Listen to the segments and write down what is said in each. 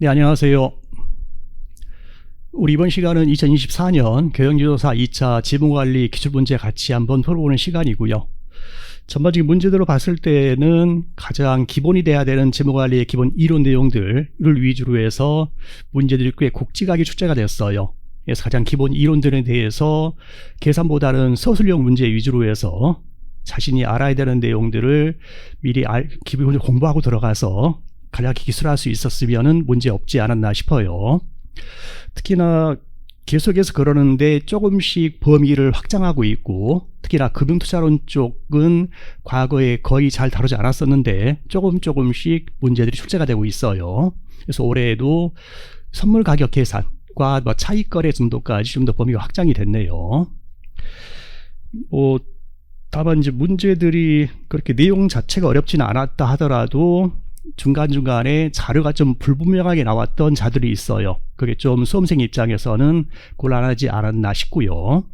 네, 안녕하세요. 우리 이번 시간은 2024년 교양지도사 2차 지문관리 기출문제 같이 한번 풀어보는 시간이고요. 전반적인 문제들로 봤을 때는 가장 기본이 돼야 되는 지문관리의 기본 이론 내용들을 위주로 해서 문제들이 꽤 곡지각이 출제가 됐어요. 그래서 가장 기본 이론들에 대해서 계산보다는 서술형 문제 위주로 해서 자신이 알아야 되는 내용들을 미리 기본적으로 공부하고 들어가서 간략히 기술할 수 있었으면 문제 없지 않았나 싶어요. 특히나 계속해서 그러는데 조금씩 범위를 확장하고 있고, 특히나 금융투자론 쪽은 과거에 거의 잘 다루지 않았었는데 조금씩 문제들이 출제가 되고 있어요. 그래서 올해에도 선물 가격 계산과 차익거래 정도까지 좀 더 범위가 확장이 됐네요. 다만 이제 문제들이 그렇게 내용 자체가 어렵지는 않았다 하더라도 중간중간에 자료가 좀 불분명하게 나왔던 자들이 있어요. 그게 좀 수험생 입장에서는 곤란하지 않았나 싶고요.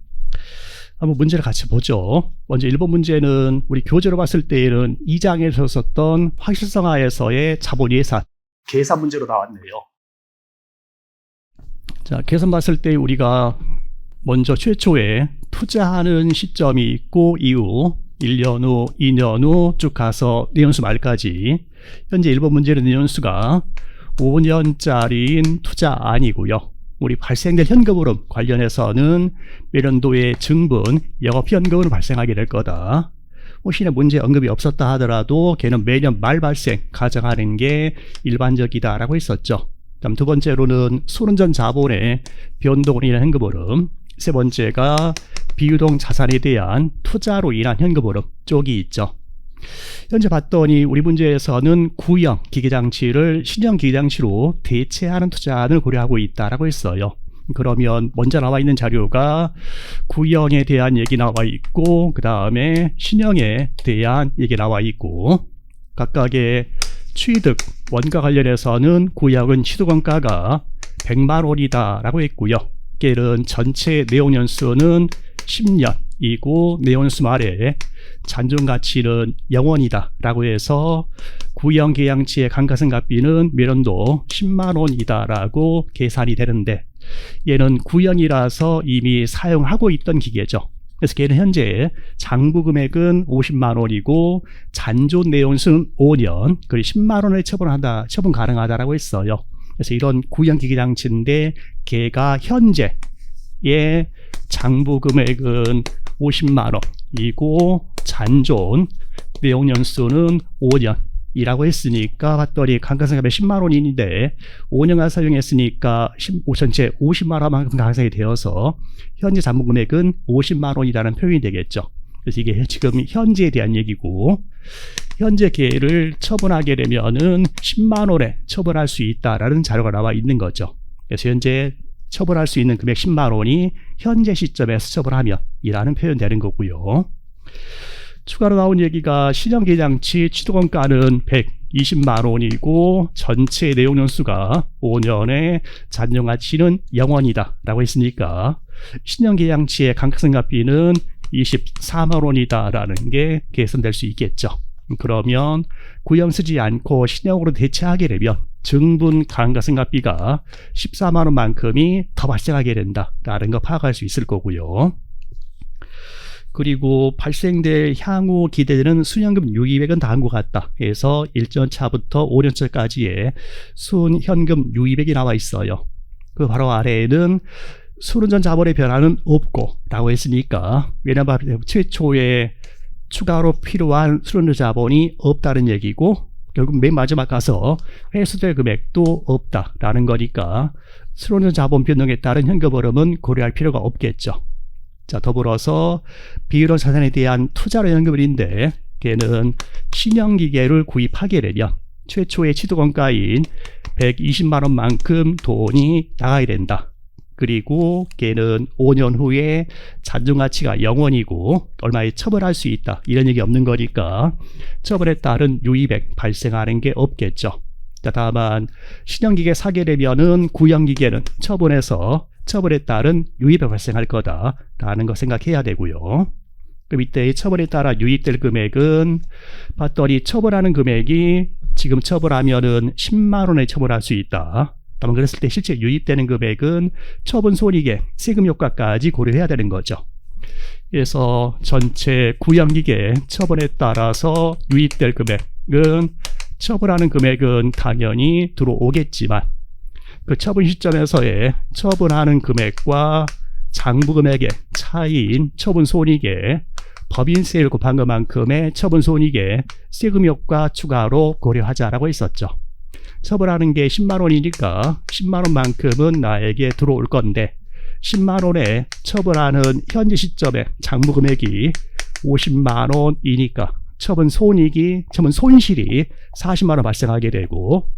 한번 문제를 같이 보죠. 먼저 1번 문제는 우리 교재로 봤을 때에는 2장에서 썼던 확실성하에서의 자본 예산 계산 문제로 나왔네요. 자, 계산 봤을 때 우리가 먼저 최초에 투자하는 시점이 있고 이후 1년 후, 2년 후 쭉 가서 내연수 말까지 현재 1번 문제는 내연수가 5년짜리인 투자안이고요. 우리 발생될 현금 흐름 관련해서는 매년도의 증분, 영업현금으로 발생하게 될 거다. 혹시나 문제 언급이 없었다 하더라도 걔는 매년 말 발생 가정하는 게 일반적이다 라고 했었죠. 다음 두 번째로는 순운전 자본의 변동으로 인한 현금 흐름, 세 번째가 비유동 자산에 대한 투자로 인한 현금 흐름 쪽이 있죠. 현재 봤더니 우리 문제에서는 구형 기계장치를 신형 기계장치로 대체하는 투자안을 고려하고 있다라고 했어요. 그러면 먼저 나와 있는 자료가 구형에 대한 얘기 나와 있고, 그 다음에 신형에 대한 얘기 나와 있고, 각각의 취득 원가 관련해서는 구형은 취득원가가 100만 원이다 라고 했고요. 걔는 전체 내용연수는 10년이고 내용연수 말에 잔존가치는 0원이다 라고 해서 구형 계양치의 감가상각비는 매년도 10만 원이다 라고 계산이 되는데, 얘는 구형이라서 이미 사용하고 있던 기계죠. 그래서 걔는 현재 장부 금액은 50만 원이고 잔존 내용연수는 5년, 그리고 10만 원을 처분 가능하다라고 했어요. 그래서 이런 구형 기계장치인데 걔가 현재의 장부 금액은 50만 원이고 잔존 내용연수는 5년이라고 했으니까 봤더니 감가상각비 10만 원인데 5년간 사용했으니까 전체 50만 원만큼 감가상각이 되어서 현재 장부 금액은 50만 원이라는 표현이 되겠죠. 그래서 이게 지금 현재에 대한 얘기고, 현재 걔를 처분하게 되면은 10만 원에 처분할 수 있다라는 자료가 나와 있는 거죠. 그래서 현재 처분할 수 있는 금액 10만 원이 현재 시점에서 처분하면 이라는 표현 되는 거고요. 추가로 나온 얘기가 신형 계장치 취득원가는 120만 원이고 전체 내용연수가 5년에 잔존가치는 0원이다 라고 했으니까 신형 계장치의 감가상각비는 24만 원이다 라는 게 계산될 수 있겠죠. 그러면 구형 쓰지 않고 신형으로 대체하게 되면 증분 감가상각비가 14만 원만큼이 더 발생하게 된다라는 거 파악할 수 있을 거고요. 그리고 발생될 향후 기대되는 순현금 유입액은 다음과 같다. 그래서 1년 차부터 5년 차까지의 순현금 유입액이 나와 있어요. 그 바로 아래에는 순운전 자본의 변화는 없고 라고 했으니까, 왜냐하면 최초에 추가로 필요한 순운전 자본이 없다는 얘기고, 결국 맨 마지막 가서 회수될 금액도 없다라는 거니까 순운전 자본 변동에 따른 현금 흐름은 고려할 필요가 없겠죠. 자, 더불어서 비유동 자산에 대한 투자로 현금흐름인데, 걔는 신형 기계를 구입하게 되면 최초의 취득원가인 120만 원만큼 돈이 나가야 된다. 그리고 걔는 5년 후에 잔존가치가 0원이고 얼마에 처분할 수 있다, 이런 얘기 없는 거니까 처분에 따른 유입액 발생하는 게 없겠죠. 자, 다만 신형기계 사게 되면은 구형기계는 처분해서 처분에 따른 유입액 발생할 거다라는 거 생각해야 되고요. 그럼 이때 처분에 따라 유입될 금액은 봤더니 처분하는 금액이 지금 처분하면은 10만 원에 처분할 수 있다. 다만 그랬을 때 실제 유입되는 금액은 처분 손익의 세금 효과까지 고려해야 되는 거죠. 그래서 전체 구형기계 처분에 따라서 유입될 금액은 처분하는 금액은 당연히 들어오겠지만 그 처분 시점에서의 처분하는 금액과 장부 금액의 차이인 처분 손익의 법인세율 곱한 것만큼의 처분 손익의 세금 효과 추가로 고려하자라고 했었죠. 처분하는 게 10만 원이니까 10만 원만큼은 나에게 들어올 건데 10만 원에 처분하는 현재 시점의 장부 금액이 50만 원이니까 처분 손실이 40만 원 발생하게 되고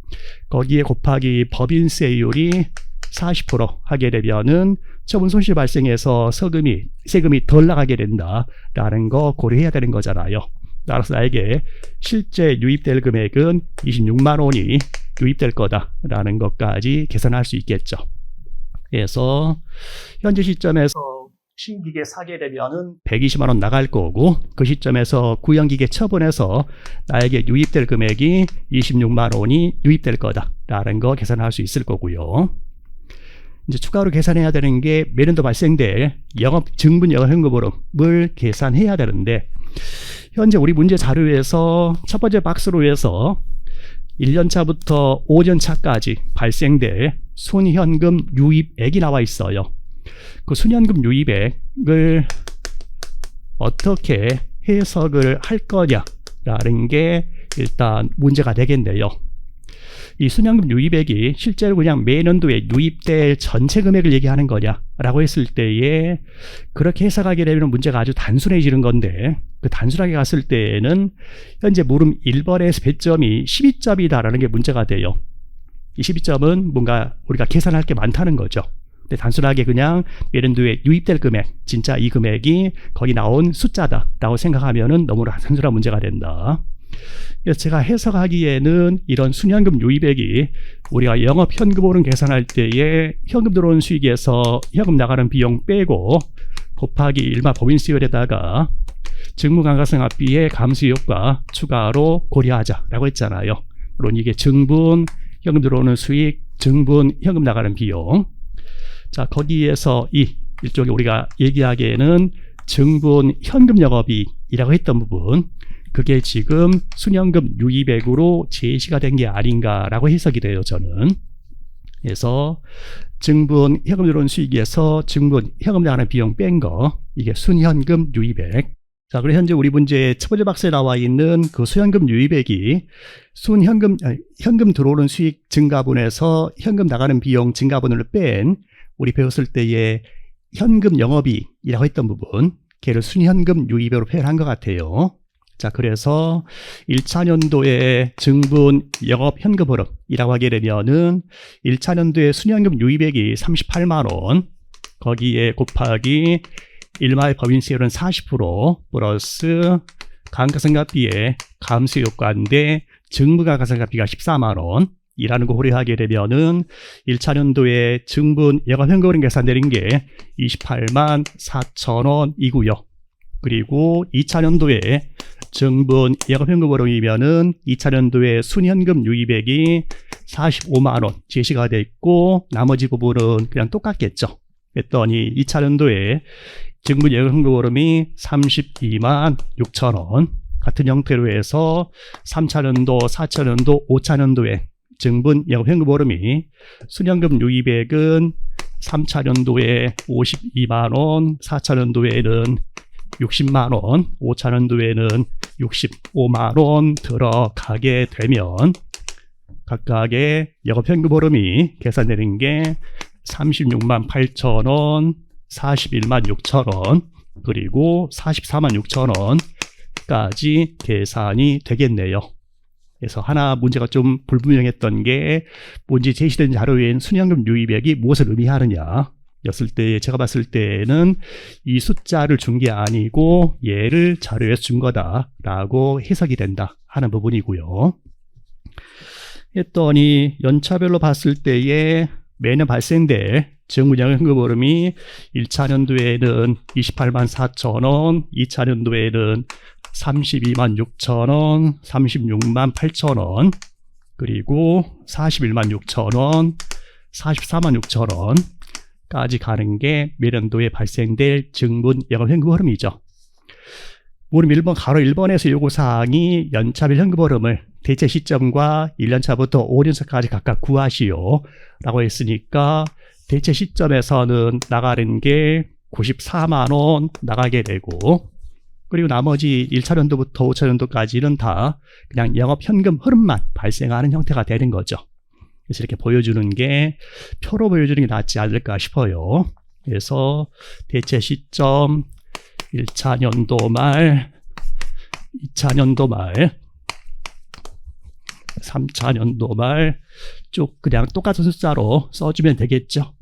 거기에 곱하기 법인세율이 40% 하게 되면은 처분 손실 발생해서 세금이 덜 나가게 된다라는 거 고려해야 되는 거잖아요. 따라서 나에게 실제 유입될 금액은 26만 원이 유입될 거다라는 것까지 계산할 수 있겠죠. 그래서 현재 시점에서 신기계 사게 되면은 120만 원 나갈 거고 그 시점에서 구형기계 처분해서 나에게 유입될 금액이 26만 원이 유입될 거다라는 거 계산할 수 있을 거고요. 이제 추가로 계산해야 되는 게 매년도 발생될 증분 영업 현금흐름을 계산해야 되는데 현재 우리 문제 자료에서 첫 번째 박스로 해서 1년차부터 5년차까지 발생될 순현금 유입액이 나와 있어요. 그 순현금 유입액을 어떻게 해석을 할 거냐라는 게 일단 문제가 되겠네요. 이 순현금 유입액이 실제로 그냥 매년도에 유입될 전체 금액을 얘기하는 거냐라고 했을 때에 그렇게 해석하게 되면 문제가 아주 단순해지는 건데 그 단순하게 갔을 때에는 현재 물음 1번에서 배점이 12점이다라는 게 문제가 돼요. 이 12점은 뭔가 우리가 계산할 게 많다는 거죠. 근데 단순하게 그냥 매년도에 유입될 금액, 진짜 이 금액이 거기 나온 숫자다라고 생각하면은 너무나 단순한 문제가 된다. 그래서 제가 해석하기에는 이런 순현금 유입액이 우리가 영업현금흐름 계산할 때에 현금 들어오는 수익에서 현금 나가는 비용 빼고 곱하기 일반 법인세율에다가 직무감가상각비의 감수 효과 추가로 고려하자라고 했잖아요. 물론 이게 증분, 현금 들어오는 수익, 증분, 현금 나가는 비용. 자, 거기에서 일종의 우리가 얘기하기에는 증분 현금 영업이익이라고 했던 부분, 그게 지금 순현금 유입액으로 제시가 된 게 아닌가라고 해석이 돼요, 저는. 그래서 증분 현금 들어온 수익에서 증분 현금 나가는 비용 뺀 거, 이게 순현금 유입액. 자, 그리고 현재 우리 문제 첫 번째 박스에 나와 있는 그 순현금 유입액이 현금 들어오는 수익 증가분에서 현금 나가는 비용 증가분을 뺀 우리 배웠을 때의 현금 영업이익이라고 했던 부분, 걔를 순현금 유입액으로 표현한 것 같아요. 자, 그래서 1차 년도에 증분 영업 현금흐름이라고 하게 되면은 1차 년도에 순현금 유입액이 38만 원, 거기에 곱하기 일마의 법인세율은 40% 플러스 감가상각비의 감수 효과인데 증부감가상각비가 14만 원 이라는 거 고려하게 되면은 1차 년도에 증분 영업 현금흐름 계산되는 게 28만 4천 원이고요. 그리고 2차 년도에 증분 영업현금흐름이면은 2차 년도에 순현금 유입액이 45만 원 제시가 돼 있고 나머지 부분은 그냥 똑같겠죠. 그랬더니 2차 년도에 증분 영업현금흐름이 32만 6천 원 같은 형태로 해서 3차 년도, 4차 년도, 5차 년도에 증분 영업현금흐름이 순현금 유입액은 3차 년도에 52만 원, 4차 년도에는 60만 원, 5차 년도에는 65만 원 들어가게 되면 각각의 영업현금흐름이 계산되는 게 36만 8천 원, 41만 6천 원, 그리고 44만 6천 원까지 계산이 되겠네요. 그래서 하나 문제가 좀 불분명했던 게 문제 제시된 자료인 순현금 유입액이 무엇을 의미하느냐 였을 때 제가 봤을 때는 이 숫자를 준 게 아니고 얘를 자료에서 준 거다라고 해석이 된다 하는 부분이고요. 했더니 연차별로 봤을 때에 매년 발생될 정부양 현금 흐름이 1차년도에는 28만 4천 원, 2차년도에는 32만 6천 원, 36만 8천 원, 그리고 41만 6천 원, 44만 6천 원까지 가는 게 매년도에 발생될 증분 영업 현금 흐름이죠. 우리 1번 가로 1번에서 요구사항이 연차별 현금 흐름을 대체 시점과 1년차부터 5년차까지 각각 구하시오 라고 했으니까 대체 시점에서는 나가는 게 94만 원 나가게 되고, 그리고 나머지 1차년도부터 5차년도까지는 다 그냥 영업 현금 흐름만 발생하는 형태가 되는 거죠. 그래서 이렇게 보여주는 게 표로 보여주는 게 낫지 않을까 싶어요. 그래서 대체 시점 1차년도 말, 2차년도 말, 3차년도 말 쭉 그냥 똑같은 숫자로 써주면 되겠죠.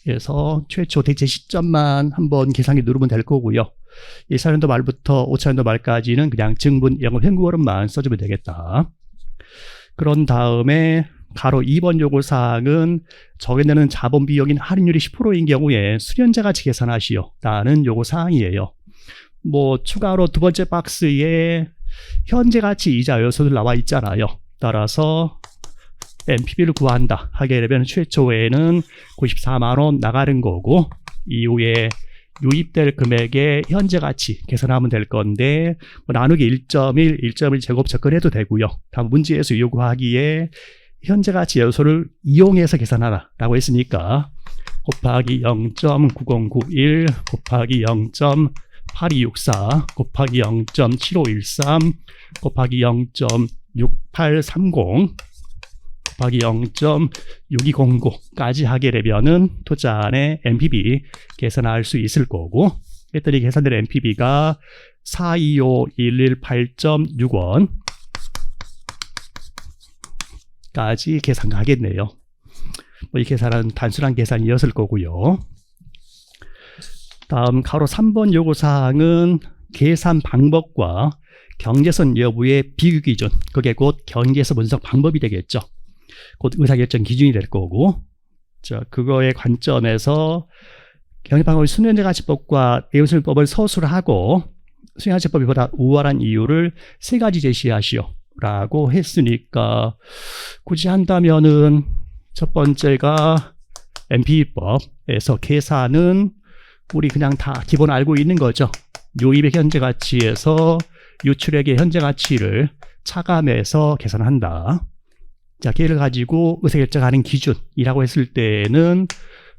그래서 최초 대체 시점만 한번 계산기 누르면 될 거고요. 1차년도 말부터 5차년도 말까지는 그냥 증분 영업 현금 흐름만 써주면 되겠다. 그런 다음에 가로 2번 요구사항은 적용되는 자본 비용인 할인율이 10%인 경우에 수련자 가치 계산하시오 라는 요구사항이에요. 뭐 추가로 두 번째 박스에 현재 가치 이자 요소들 나와 있잖아요. 따라서 NPV를 구한다 하게 되면 최초에는 94만 원 나가는 거고, 이후에 유입될 금액의 현재 가치 계산하면 될 건데, 나누기 1.1, 1.1 제곱 접근해도 되고요. 다음 문제에서 요구하기에 현재 가치 요소를 이용해서 계산하라 라고 했으니까 곱하기 0.9091 곱하기 0.8264 곱하기 0.7513 곱하기 0.6830 곱하기 0.6209까지 하게 되면은 투자안의 NPV 계산할 수 있을 거고, 했더니 계산된 NPV가 425118.6원 까지 계산 가겠네요. 이 계산은 단순한 계산이었을 거고요. 다음 가로 3번 요구사항은 계산 방법과 경제선 여부의 비교 기준, 그게 곧 경제에서 분석 방법이 되겠죠. 곧 의사결정 기준이 될 거고, 자, 그거의 관점에서 경제방법의 순현재가치법과 내용설법을 서술하고 순현재가치법이 보다 우월한 이유를 세 가지 제시하시오 라고 했으니까, 굳이 한다면은 첫 번째가 NPV법에서 계산은 우리 그냥 다 기본 알고 있는 거죠. 유입의 현재가치에서 유출액의 현재가치를 차감해서 계산한다. 자, 걔를 가지고 의사결정하는 기준이라고 했을 때는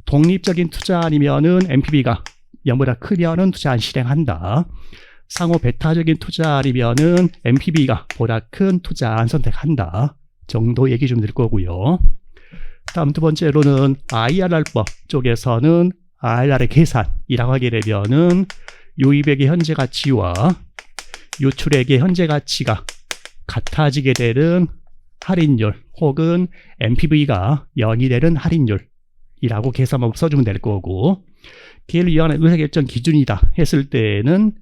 독립적인 투자아니면은 NPV가 0보다 크면은 투자안 실행한다. 상호 배타적인 투자아니면은 NPV가 보다 큰 투자안 선택한다 정도 얘기 좀 들 거고요. 다음 두 번째로는 IRR법 쪽에서는 IRR의 계산이라고 하게 되면은 유입액의 현재 가치와 유출액의 현재 가치가 같아지게 되는 할인율 혹은 NPV가 0이 되는 할인율이라고 계산법 써주면 될 거고, 기회를 이용하는 의사결정 기준이다 했을 때는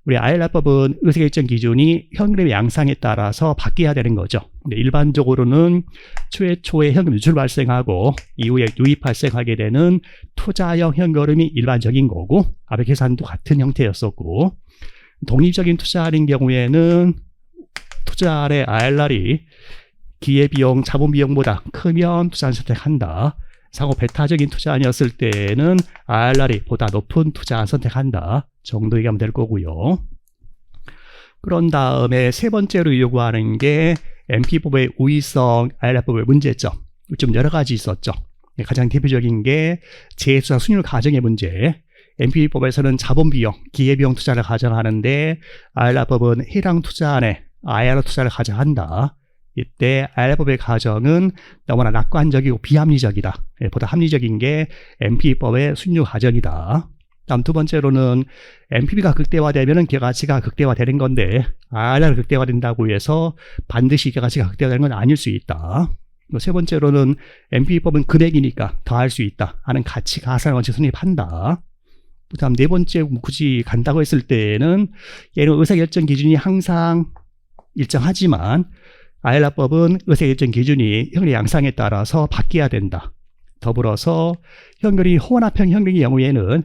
우리 IRR법은 의사결정 기준이 현금의 양상에 따라서 바뀌어야 되는 거죠. 근데 일반적으로는 최초에 현금 유출 발생하고 이후에 유입 발생하게 되는 투자형 현금흐름이 일반적인 거고, 앞의 계산도 같은 형태였었고, 독립적인 투자할인 경우에는 투자할의 IRR이 기회비용, 자본비용보다 크면 투자안 선택한다. 상호 배타적인 투자안이었을 때는 IRR이 보다 높은 투자안 선택한다 정도 얘기하면 될 거고요. 그런 다음에 세 번째로 요구하는 게 NPV법의 우위성 IRR법의 문제점. 좀 여러 가지 있었죠. 가장 대표적인 게 재투자 수익률 가정의 문제. NPV법에서는 자본비용, 기회비용 투자를 가정하는데 IRR법은 해당 투자안에 IRR 투자를 가정한다. 이때 IRR법의 가정은 너무나 낙관적이고 비합리적이다. 보다 합리적인 게 NPV법의 수익률 가정이다. 다음 두 번째로는 NPV가 극대화되면 기회가치가 극대화되는 건데 IRR이 극대화된다고 해서 반드시 기회가치가 극대화되는 건 아닐 수 있다. 세 번째로는 NPV법은 금액이니까 더할 수 있다 하는 가치 가산 원칙 성립한다. 그다음 네 번째 굳이 간다고 했을 때에는 얘는 의사결정 기준이 항상 일정하지만 아일라법은 의사결정 기준이 형의 양상에 따라서 바뀌어야 된다. 더불어서 형결이 혼합형 형결의 경우에는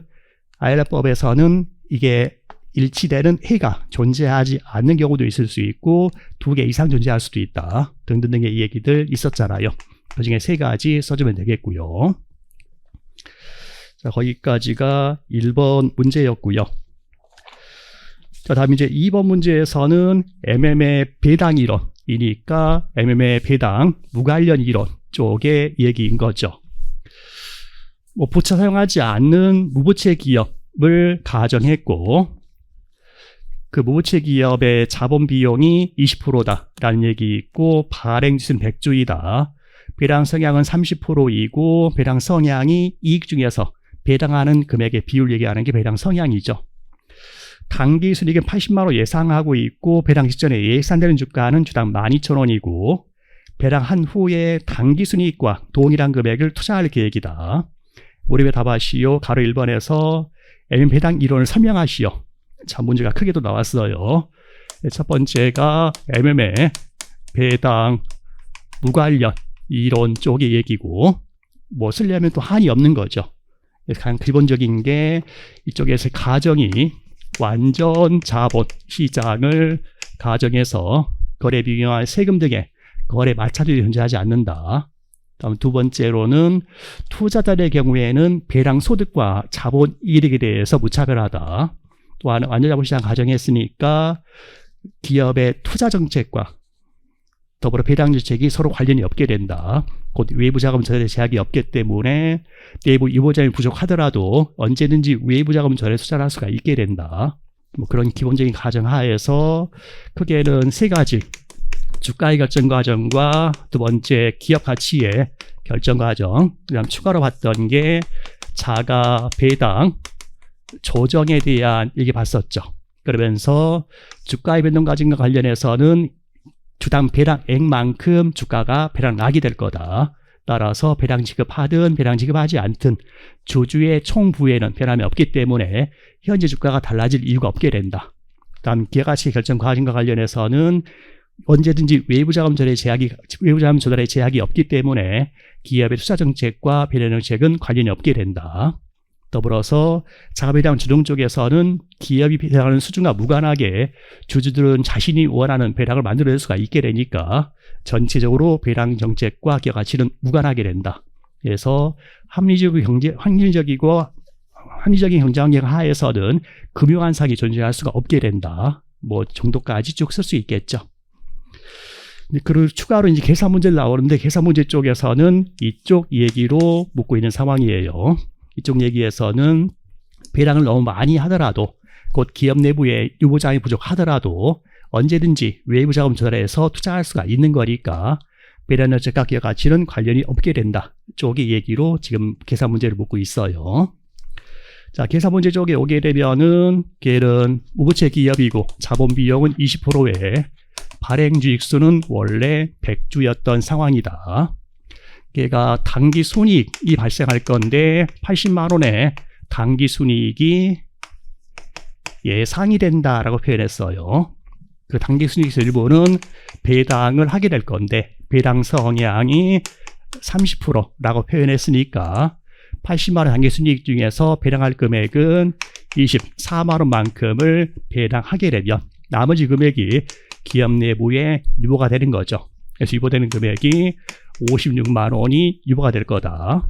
아일라법에서는 이게 일치되는 해가 존재하지 않는 경우도 있을 수 있고 2개 이상 존재할 수도 있다. 등등등의 얘기들 있었잖아요. 그 중에 3가지 써주면 되겠고요. 자, 거기까지가 1번 문제였고요. 자, 다음 이제 2번 문제에서는 MM의 배당 이론이니까 MM의 배당 무관련 이론 쪽의 얘기인 거죠. 부채 사용하지 않는 무부채 기업을 가정했고 그 무부채 기업의 자본 비용이 20%다라는 얘기 있고 발행지수는 100주이다. 배당 성향은 30%이고 배당 성향이 이익 중에서 배당하는 금액의 비율 얘기하는 게 배당 성향이죠. 당기 순이익은 80만 원 예상하고 있고 배당 직전에 예상되는 주가는 주당 12,000원이고 배당한 후에 당기 순이익과 동일한 금액을 투자할 계획이다. 몰입에 답하시오. 가로 1번에서 MM 배당 이론을 설명하시오. 자, 문제가 크게도 나왔어요. 첫 번째가 MM의 배당 무관련 이론 쪽의 얘기고 쓰려면 또 한이 없는 거죠. 가장 기본적인 게 이쪽에서 가정이 완전 자본 시장을 가정해서 거래 비용과 세금 등의 거래 마찰이 존재하지 않는다. 다음 두 번째로는 투자자의 경우에는 배당 소득과 자본 이익에 대해서 무차별하다. 또한 완전 자본 시장 가정했으니까 기업의 투자 정책과 더불어 배당 정책이 서로 관련이 없게 된다. 곧 외부 자금 전환에 제약이 없기 때문에 내부 유보자금이 부족하더라도 언제든지 외부 자금 전환에 투자를 할 수가 있게 된다. 그런 기본적인 가정하에서 크게는 3가지 주가의 결정 과정과 두 번째 기업 가치의 결정 과정, 그다음 추가로 봤던 게 자가 배당 조정에 대한 얘기 봤었죠. 그러면서 주가의 변동 과정과 관련해서는 주당 배당액만큼 주가가 배당락이 될 거다. 따라서 배당 지급하든 배당 지급하지 않든 주주의 총부에는 변함이 없기 때문에 현재 주가가 달라질 이유가 없게 된다. 다음 기업가치 결정 과정과 관련해서는 언제든지 외부 자금 조달의 제약이 없기 때문에 기업의 투자 정책과 배당 정책은 관련이 없게 된다. 더불어서 자가배당 주동 쪽에서는 기업이 배당하는 수준과 무관하게 주주들은 자신이 원하는 배당을 만들어낼 수가 있게 되니까 전체적으로 배당 정책과 기업 가치는 무관하게 된다. 그래서 합리적인 경제 환경 하에서는 금융 환상이 존재할 수가 없게 된다. 정도까지 쭉 쓸 수 있겠죠. 그리고 추가로 이제 계산 문제를 나오는데 계산 문제 쪽에서는 이쪽 얘기로 묻고 있는 상황이에요. 이쪽 얘기에서는 배당을 너무 많이 하더라도 곧 기업 내부에 유보자금이 부족하더라도 언제든지 외부 자금 조달해서 투자할 수가 있는 거니까 배당 정책과 기업 가치는 관련이 없게 된다. 쪽의 얘기로 지금 계산 문제를 묻고 있어요. 자, 계산 문제 쪽에 오게 되면은 걔는 무부채 기업이고 자본 비용은 20%에 발행주익수는 원래 100주였던 상황이다. 걔가 당기 순이익이 발생할 건데 80만 원의 당기 순이익이 예상이 된다라고 표현했어요. 그 당기 순이익 일부는 배당을 하게 될 건데 배당 성향이 30%라고 표현했으니까 80만 원 당기 순이익 중에서 배당할 금액은 24만 원만큼을 배당하게 되면 나머지 금액이 기업 내부에 유보가 되는 거죠. 그래서 유보되는 금액이 56만 원이 유보가 될 거다.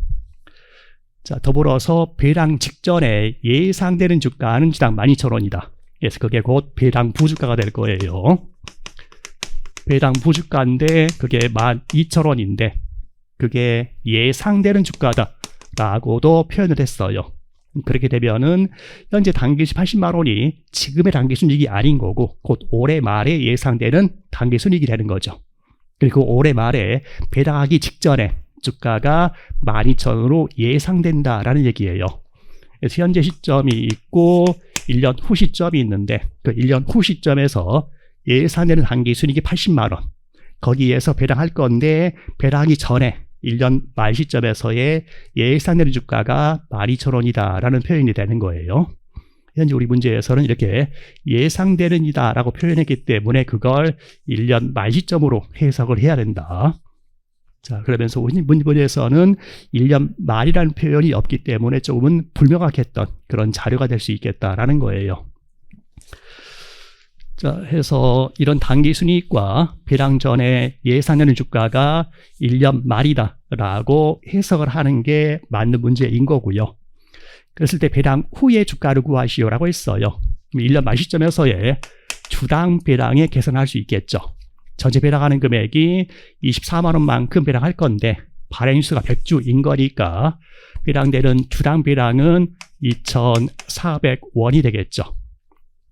자, 더불어서 배당 직전에 예상되는 주가는 주당 12,000원이다. 그래서 그게 곧 배당 부주가가 될 거예요. 배당 부주가인데 그게 12,000원인데 그게 예상되는 주가다 라고도 표현을 했어요. 그렇게 되면은 현재 당기순 80만 원이 지금의 당기순이익이 아닌 거고 곧 올해 말에 예상되는 당기순이익이 되는 거죠. 그리고 올해 말에 배당하기 직전에 주가가 12,000원으로 예상된다라는 얘기예요. 그래서 현재 시점이 있고 1년 후 시점이 있는데 그 1년 후 시점에서 예상되는 당기순이익이 80만 원. 거기에서 배당할 건데 배당하기 전에 1년 말 시점에서의 예상되는 주가가 12,000원이다 라는 표현이 되는 거예요. 현재 우리 문제에서는 이렇게 예상되는 이다 라고 표현했기 때문에 그걸 1년 말 시점으로 해석을 해야 된다. 자, 그러면서 문제에서는 1년 말이라는 표현이 없기 때문에 조금은 불명확했던 그런 자료가 될 수 있겠다라는 거예요. 자, 해서 이런 단기순이익과 배당 전에 예상되는 주가가 1년 말이다라고 해석을 하는 게 맞는 문제인 거고요. 그랬을 때 배당 후의 주가를 구하시오라고 했어요. 1년 말 시점에서의 주당 배당에 계산할 수 있겠죠. 전체 배당하는 금액이 24만 원만큼 배당할 건데 발행수가 100주인 거니까 배당되는 주당 배당은 2,400원이 되겠죠.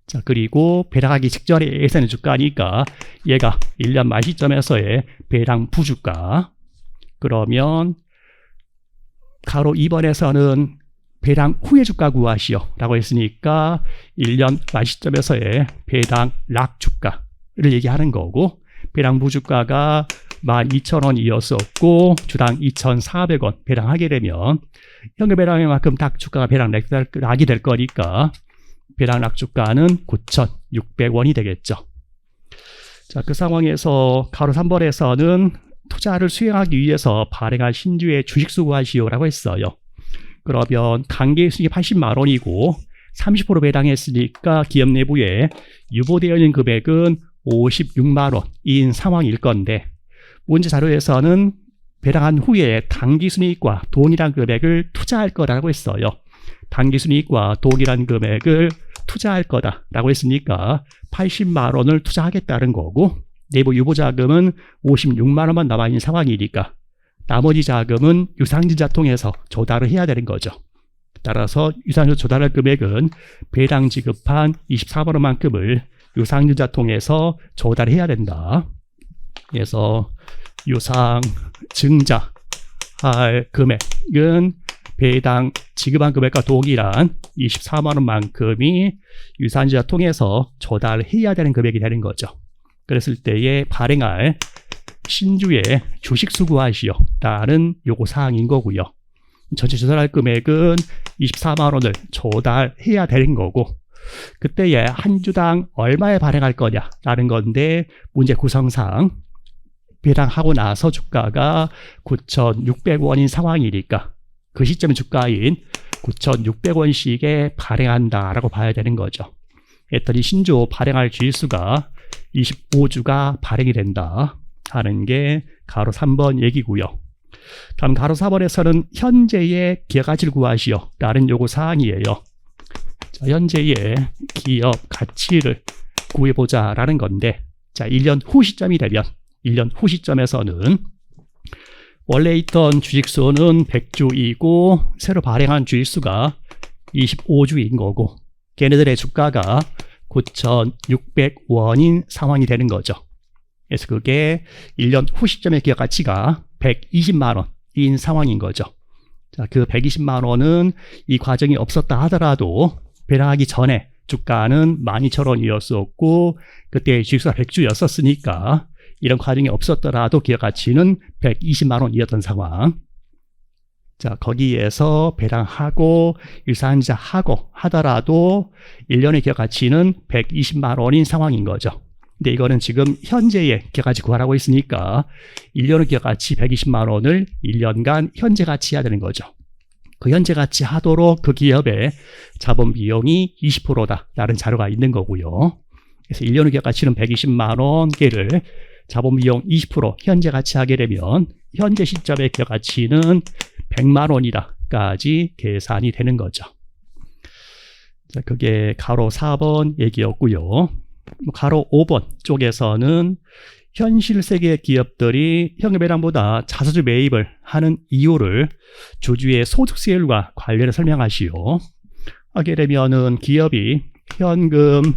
자, 그리고 배당하기 직전에 예상된 주가니까 얘가 1년 말 시점에서의 배당 부주가. 그러면 가로 2번에서는 배당 후의 주가 구하시오 라고 했으니까 1년 말 시점에서의 배당 락 주가를 얘기하는 거고, 배당 부주가가 12,000원이었었고 주당 2,400원 배당하게 되면 현금 배당인 만큼 딱 주가가 배당 락이 될 거니까 배당 락 주가는 9,600원이 되겠죠. 자, 그 상황에서 가로 3번에서는 투자를 수행하기 위해서 발행한 신주의 주식수 구하시오라고 했어요. 그러면 단기 수익이 80만 원이고 30% 배당했으니까 기업 내부에 유보되어 있는 금액은 56만 원인 상황일 건데, 문제 자료에서는 배당한 후에 당기순이익과 동일한 금액을 투자할 거라고 했어요. 당기순이익과 동일한 금액을 투자할 거다라고 했으니까 80만 원을 투자하겠다는 거고, 내부 유보자금은 56만 원만 남아있는 상황이니까 나머지 자금은 유상증자 통해서 조달을 해야 되는 거죠. 따라서 유상증자 조달할 금액은 배당 지급한 24만 원만큼을 유상증자 통해서 조달해야 된다. 그래서 유상증자 할 금액은 배당 지급한 금액과 동일한 24만 원만큼이 유상증자 통해서 조달해야 되는 금액이 되는 거죠. 그랬을 때에 발행할 신주의 주식수 구하시오 라는 요구사항인 거고요. 전체 조달할 금액은 24만 원을 조달해야 되는 거고, 그때에 한 주당 얼마에 발행할 거냐라는 건데, 문제 구성상 배당하고 나서 주가가 9,600원인 상황이니까 그 시점 주가인 9,600원씩에 발행한다라고 봐야 되는 거죠. 했더니 신주 발행할 주일수가 25주가 발행이 된다 하는 게 가로 3번 얘기고요. 다음 가로 4번에서는 현재의 기업가치를 구하시오 라는 요구사항이에요. 자, 현재의 기업 가치를 구해보자 라는 건데, 자, 1년 후 시점이 되면 1년 후 시점에서는 원래 있던 주식수는 100주이고 새로 발행한 주식수가 25주인 거고, 걔네들의 주가가 9,600원인 상황이 되는 거죠. 그래서 그게 1년 후 시점의 기업 가치가 120만 원인 상황인 거죠. 자, 그 120만 원은 이 과정이 없었다 하더라도 배당하기 전에 주가는 12,000원이었었고 그때 주식수가 100주였었으니까 이런 과정이 없었더라도 기업 가치는 120만 원이었던 상황. 자, 거기에서 배당하고 유상증자 하고 하더라도 1년의 기업 가치는 120만 원인 상황인 거죠. 근데 이거는 지금 현재의 기업 가치 구하라고 했으니까 1년의 기업 가치 120만 원을 1년간 현재 가치 해야 되는 거죠. 그 현재 가치 하도록 그 기업의 자본 비용이 20%다라는 자료가 있는 거고요. 그래서 1년의 기업 가치는 120만 원개를 자본 비용 20% 현재 가치 하게 되면 현재 시점의 기업 가치는 100만 원이다까지 계산이 되는 거죠. 자, 그게 가로 4번 얘기였고요. 가로 5번 쪽에서는 현실 세계 기업들이 현금 배당보다 자사주 매입을 하는 이유를 주주의 소득세율과 관련해 설명하시오. 하게 되면은 기업이 현금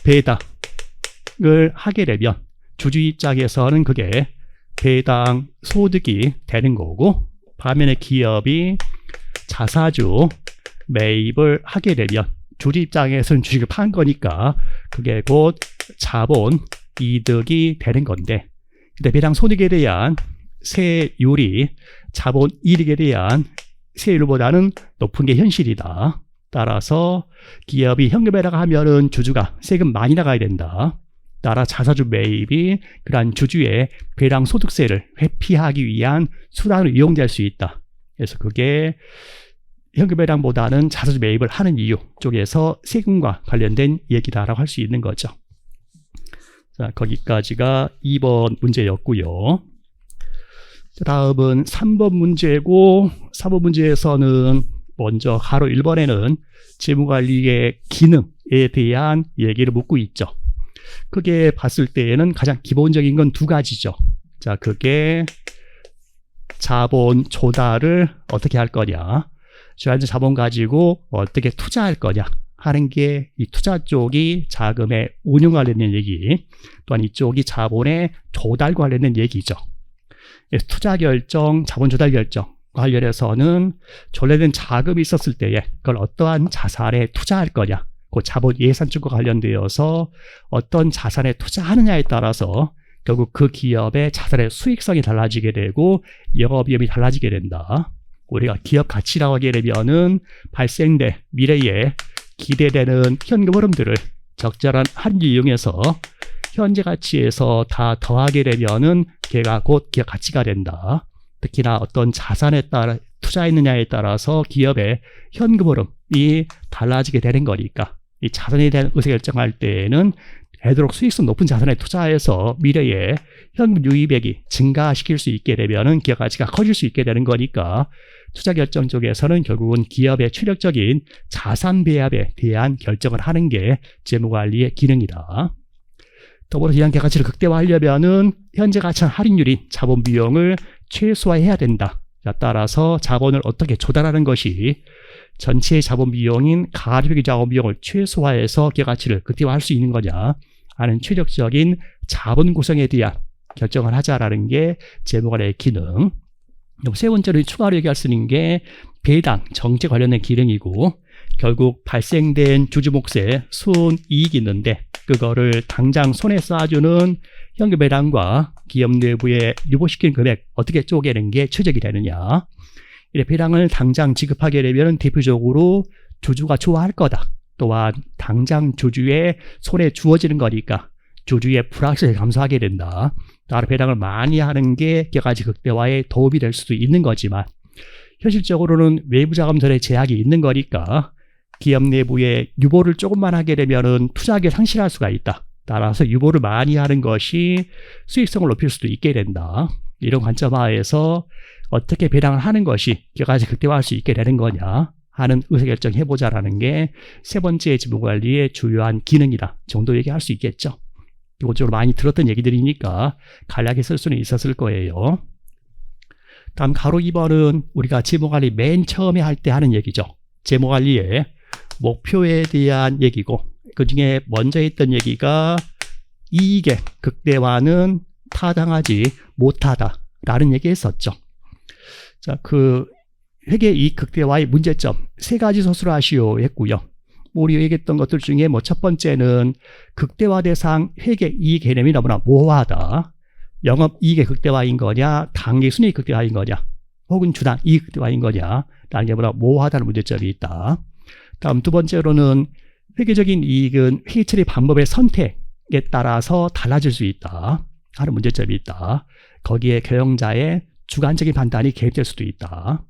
배당을 하게 되면 주주 입장에서는 그게 배당 소득이 되는 거고, 반면에 기업이 자사주 매입을 하게 되면 주주 입장에서는 주식을 판 거니까 그게 곧 자본 이득이 되는 건데, 근데 배당 소득에 대한 세율이 자본 이익에 대한 세율보다는 높은 게 현실이다. 따라서 기업이 현금 배당하면은 주주가 세금 많이 나가야 된다. 따라 자사주 매입이 그러한 주주의 배당 소득세를 회피하기 위한 수단으로 이용될 수 있다. 그래서 그게 현금 배당보다는 자사주 매입을 하는 이유 쪽에서 세금과 관련된 얘기다라고 할 수 있는 거죠. 자, 거기까지가 2번 문제였고요. 다음은 3번 문제고, 3번 문제에서는 먼저 가로 1번에는 재무관리의 기능에 대한 얘기를 묻고 있죠. 크게 봤을 때에는 가장 기본적인 건 두 가지죠. 자, 그게 자본 조달을 어떻게 할 거냐, 주한적 자본 가지고 어떻게 투자할 거냐 하는 게 이 투자 쪽이 자금의 운용 관련된 얘기, 또한 이쪽이 자본의 조달 관련된 얘기죠. 투자 결정, 자본 조달 결정 관련해서는 조달된 자금이 있었을 때에 그걸 어떠한 자산에 투자할 거냐, 그 자본 예산 쪽과 관련되어서 어떤 자산에 투자하느냐에 따라서 결국 그 기업의 자산의 수익성이 달라지게 되고 영업이익이 달라지게 된다. 우리가 기업 가치라고 하게 되면은 발생된 미래에 기대되는 현금 흐름들을 적절한 할인율 이용해서 현재 가치에서 다 더하게 되면은 걔가 곧 기업 가치가 된다. 특히나 어떤 자산에 따라 투자했느냐에 따라서 기업의 현금 흐름이 달라지게 되는 거니까 이 자산에 대한 의사결정할 때에는 되도록 수익성 높은 자산에 투자해서 미래에 현금 유입액이 증가시킬 수 있게 되면은 기업 가치가 커질 수 있게 되는 거니까 투자 결정 쪽에서는 결국은 기업의 최적적인 자산 배합에 대한 결정을 하는 게 재무관리의 기능이다. 더불어 이러한 기업 가치를 극대화하려면은 현재 가치한 할인율인 자본 비용을 최소화해야 된다. 따라서 자본을 어떻게 조달하는 것이 전체의 자본 비용인 가계비 자본 비용을 최소화해서 기업 가치를 극대화할 수 있는 거냐 하는 최적적인 자본 구성에 대한 결정을 하자라는 게 재무관리의 기능. 세 번째로 추가로 얘기할 수 있는 게 배당 정책 관련된 기능이고, 결국 발생된 주주 몫의 순이익이 있는데 그거를 당장 손에 쏴주는 현금 배당과 기업 내부에 유보시키는 금액 어떻게 쪼개는 게 최적이 되느냐. 이래 배당을 당장 지급하게 되면 대표적으로 주주가 좋아할 거다. 또한 당장 주주의 손에 주어지는 거니까 주주의 불확실을 감소하게 된다. 따라 배당을 많이 하는 게 여러 가지 극대화에 도움이 될 수도 있는 거지만 현실적으로는 외부 자금들의 제약이 있는 거니까 기업 내부에 유보를 조금만 하게 되면은 투자하기를 상실할 수가 있다. 따라서 유보를 많이 하는 것이 수익성을 높일 수도 있게 된다. 이런 관점 하에서 어떻게 배당을 하는 것이 여러 가지 극대화할 수 있게 되는 거냐 하는 의사결정 해보자라는 게 세 번째 재무관리의 주요한 기능이다 정도 얘기할 수 있겠죠. 기본적으로 많이 들었던 얘기들이니까 간략히 쓸 수는 있었을 거예요. 다음 가로 2번은 우리가 재무관리 맨 처음에 할 때 하는 얘기죠. 재무관리의 목표에 대한 얘기고, 그 중에 먼저 했던 얘기가 이익의 극대화는 타당하지 못하다라는 얘기 했었죠. 자, 그 회계 이익 극대화의 문제점 세 가지 서술을 하시오 했고요. 우리 얘기했던 것들 중에 첫 번째는 극대화 대상 회계 이익 개념이 너무나 모호하다. 영업 이익의 극대화인 거냐, 당기 순이익 극대화인 거냐, 혹은 주당 이익 극대화인 거냐 라는 게 너무나 모호하다는 문제점이 있다. 다음 두 번째로는 회계적인 이익은 회계 처리 방법의 선택에 따라서 달라질 수 있다 하는 문제점이 있다. 거기에 경영자의 주관적인 판단이 개입될 수도 있다.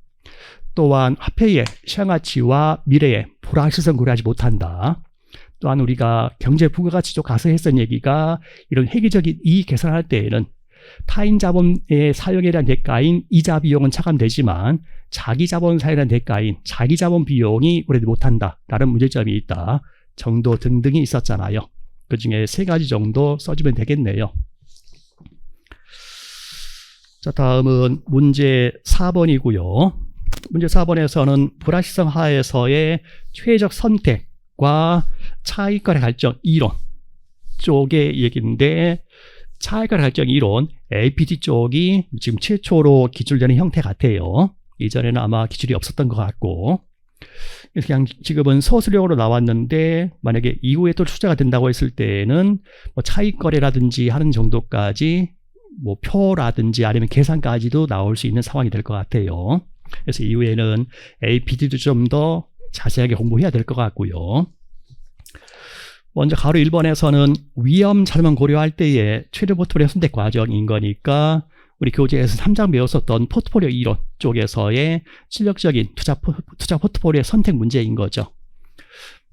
또한 화폐의 시장가치와 미래의 불확실성 고려하지 못한다. 또한 우리가 경제 부가가치 쪽 가서 했던 얘기가 이런 회계적인 이익 계산할 때에는 타인 자본의 사용에 대한 대가인 이자 비용은 차감되지만 자기 자본 사용에 대한 대가인 자기 자본 비용이 우려되지 못한다라는 문제점이 있다 정도 등등이 있었잖아요. 그 중에 세 가지 정도 써주면 되겠네요. 자, 다음은 문제 4번이고요. 문제 4번에서는 불확실성 하에서의 최적 선택과 차익거래 갈등 이론 쪽의 얘기인데, 차익거래 갈등 이론 APT 쪽이 지금 최초로 기출되는 형태 같아요. 이전에는 아마 기출이 없었던 것 같고, 그냥 지금은 서술형으로 나왔는데 만약에 이후에 또 출제가 된다고 했을 때는 차익거래라든지 하는 정도까지 뭐 표라든지 아니면 계산까지도 나올 수 있는 상황이 될 것 같아요. 그래서 이후에는 APT도 좀 더 자세하게 공부해야 될 것 같고요. 먼저 가로 1번에서는 위험 자산만 고려할 때의 최대 포트폴리오 선택 과정인 거니까 우리 교재에서 3장 배웠었던 포트폴리오 이론 쪽에서의 실력적인 투자 포트폴리오의 선택 문제인 거죠.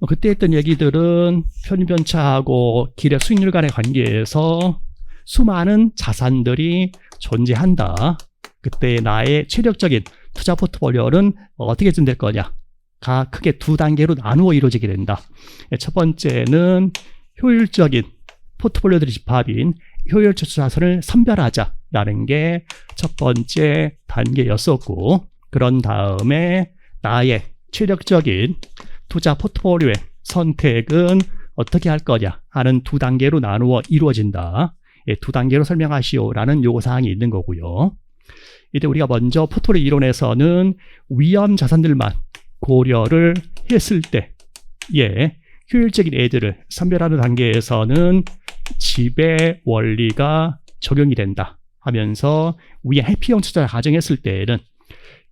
그때 했던 얘기들은 편입연차하고 기력 수익률 간의 관계에서 수많은 자산들이 존재한다. 그때 나의 최력적인 투자 포트폴리오는 어떻게 될 거냐가 크게 두 단계로 나누어 이루어지게 된다. 첫 번째는 효율적인 포트폴리오들의 집합인 효율적 자산을 선별하자라는 게 첫 번째 단계였었고, 그런 다음에 나의 최력적인 투자 포트폴리오의 선택은 어떻게 할 거냐 하는 두 단계로 나누어 이루어진다. 두 단계로 설명하시오라는 요구사항이 있는 거고요. 이때 우리가 먼저 포트폴리오 이론에서는 위험 자산들만 고려를 했을 때의 효율적인 애들을 선별하는 단계에서는 지배 원리가 적용이 된다 하면서 위에 회피형 투자를 가정했을 때에는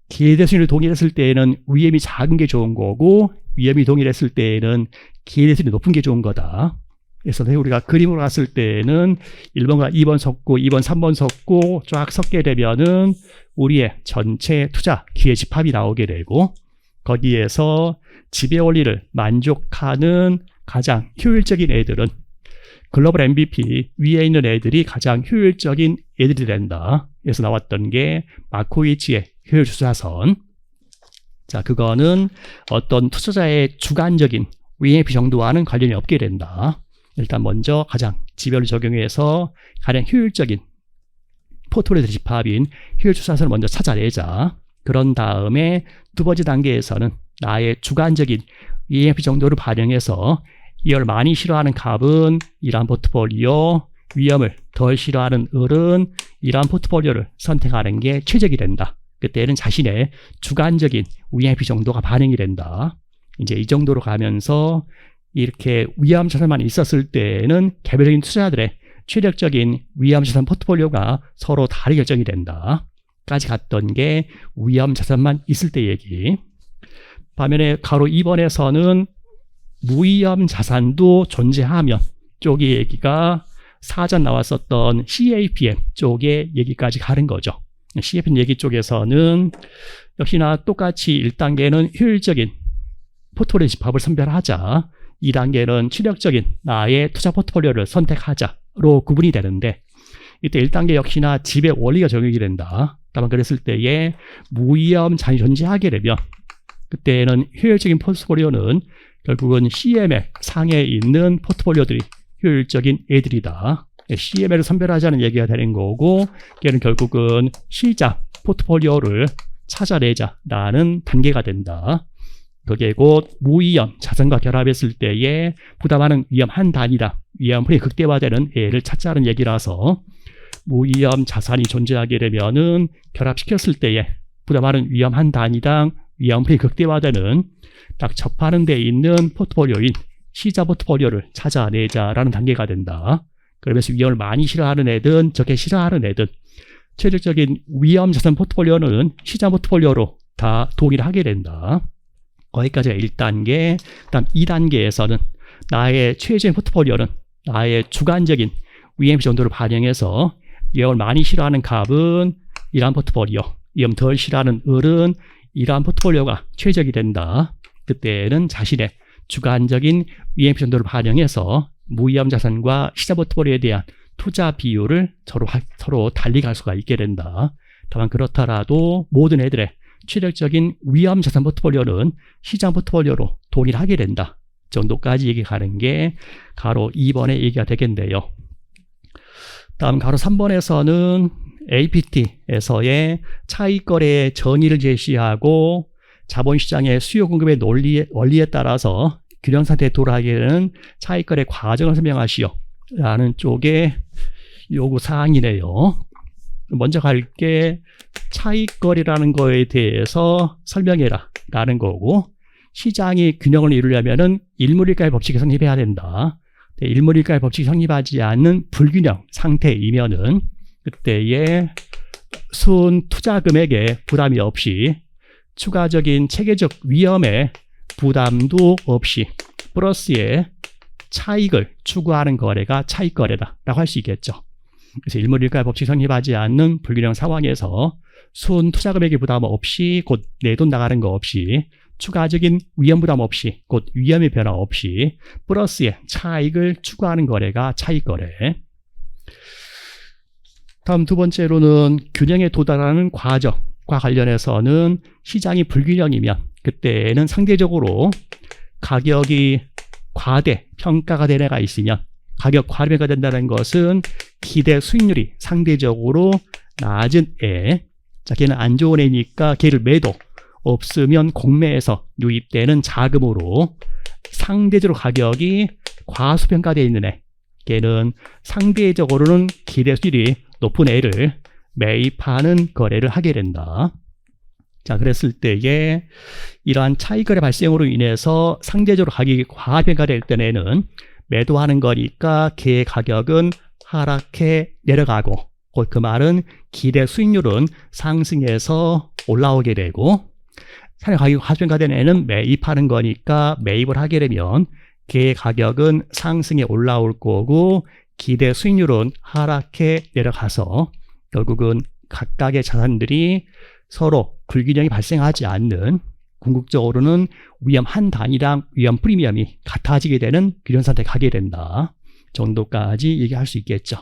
기회대순위를 동일했을 때에는 위험이 작은 게 좋은 거고 위험이 동일했을 때에는 기회대순위 높은 게 좋은 거다. 그래서 우리가 그림으로 갔을 때는 1번과 2번 섞고 2번, 3번 섞고 쫙 섞게 되면은 우리의 전체 투자 기회 집합이 나오게 되고, 거기에서 지배 원리를 만족하는 가장 효율적인 애들은 글로벌 MVP 위에 있는 애들이 가장 효율적인 애들이 된다. 그래서 나왔던 게 마코위치의 효율 투자선. 자, 그거는 어떤 투자자의 주관적인 VNP 정도와는 관련이 없게 된다. 일단 먼저 가장 지배를 적용해서 가장 효율적인 포트폴리오 집합인 효율 투자선을 먼저 찾아내자. 그런 다음에 두 번째 단계에서는 나의 주관적인 EMP 정도를 반영해서 이걸 많이 싫어하는 값은 이러한 포트폴리오, 위험을 덜 싫어하는 을은 이러한 포트폴리오를 선택하는 게 최적이 된다. 그때는 자신의 주관적인 EMP 정도가 반영이 된다. 이제 이 정도로 가면서 이렇게 위험 자산만 있었을 때는 개별적인 투자자들의 최력적인 위험 자산 포트폴리오가 서로 다르게 결정이 된다. 까지 갔던 게 위험 자산만 있을 때 얘기. 반면에 가로 2번에서는 무위험 자산도 존재하면 쪽의 얘기가 사전 나왔었던 CAPM 쪽의 얘기까지 가는 거죠. CAPM 얘기 쪽에서는 역시나 똑같이 1단계는 효율적인 포트폴리오 집합을 선별하자, 2단계는 취력적인 나의 투자 포트폴리오를 선택하자로 구분이 되는데, 이때 1단계 역시나 지배 원리가 적용이 된다. 다만 그랬을 때에 무위험 자산이 존재하게 되면 그때는 효율적인 포트폴리오는 결국은 CML 상에 있는 포트폴리오들이 효율적인 애들이다. CML을 선별하자는 얘기가 되는 거고, 걔는 결국은 시장 포트폴리오를 찾아내자라는 단계가 된다. 그게 곧 무위험 자산과 결합했을 때에 부담하는 위험 한 단위당 위험이 극대화되는 애를 찾자는 얘기라서, 무위험 자산이 존재하게 되면은 결합시켰을 때에 부담하는 위험 한 단위당 위험이 극대화되는 딱 접하는 데 있는 포트폴리오인 시자 포트폴리오를 찾아내자라는 단계가 된다. 그러면서 위험을 많이 싫어하는 애든 적게 싫어하는 애든 최적적인 위험 자산 포트폴리오는 시자 포트폴리오로 다 동의를 하게 된다. 거기까지가 1단계. 그다음 2단계에서는 나의 최적인 포트폴리오는 나의 주관적인 VMP 정도를 반영해서 위험을 많이 싫어하는 값은 이러한 포트폴리오, 위험 덜 싫어하는 을은 이러한 포트폴리오가 최적이 된다. 그때는 자신의 주관적인 VMP 정도를 반영해서 무위험 자산과 시자 포트폴리오에 대한 투자 비율을 서로 달리 갈 수가 있게 된다. 다만 그렇더라도 모든 애들의 최적적인 위험 자산 포트폴리오는 시장 포트폴리오로 동의를 하게 된다. 정도까지 얘기 가는 게 가로 2번의 얘기가 되겠네요. 다음 가로 3번에서는 APT에서의 차익거래의 정의를 제시하고 자본시장의 수요 공급의 원리에 따라서 균형 상태에 도달하게 되는 차익거래 과정을 설명하시오 라는 쪽의 요구사항이네요. 먼저 갈게 차익거래라는 거에 대해서 설명해라 라는 거고, 시장이 균형을 이루려면은 일몰일가의 법칙이 성립해야 된다. 일몰일가의 법칙이 성립하지 않는 불균형 상태이면은 그때에 순 투자 금액에 부담이 없이 추가적인 체계적 위험에 부담도 없이 플러스의 차익을 추구하는 거래가 차익거래다라고 할 수 있겠죠. 그래서 일몰일가의 법칙 성립하지 않는 불균형 상황에서 순 투자 금액의 부담 없이 곧 내 돈 나가는 거 없이 추가적인 위험 부담 없이 곧 위험의 변화 없이 플러스의 차익을 추구하는 거래가 차익거래. 다음 두 번째로는 균형에 도달하는 과정과 관련해서는 시장이 불균형이면 그때는 상대적으로 가격이 과대 평가가 된 애가 있으면 가격 과대가 된다는 것은 기대 수익률이 상대적으로 낮은 애. 자, 걔는 안 좋은 애니까 걔를 매도. 없으면 공매에서 유입되는 자금으로 상대적으로 가격이 과소평가되어 있는 애. 걔는 상대적으로는 기대 수익률이 높은 애를 매입하는 거래를 하게 된다. 자, 그랬을 때에 이러한 차익거래 발생으로 인해서 상대적으로 가격이 과평가될 때에는 매도하는 거니까 걔의 가격은 하락해 내려가고 곧 그 말은 기대 수익률은 상승해서 올라오게 되고 사실 가격이 과평가된 애는 매입하는 거니까 매입을 하게 되면 걔의 가격은 상승해 올라올 거고 기대 수익률은 하락해 내려가서 결국은 각각의 자산들이 서로 불균형이 발생하지 않는 궁극적으로는 위험 한 단위당 위험 프리미엄이 같아지게 되는 균형 상태에 가게 된다 정도까지 얘기할 수 있겠죠.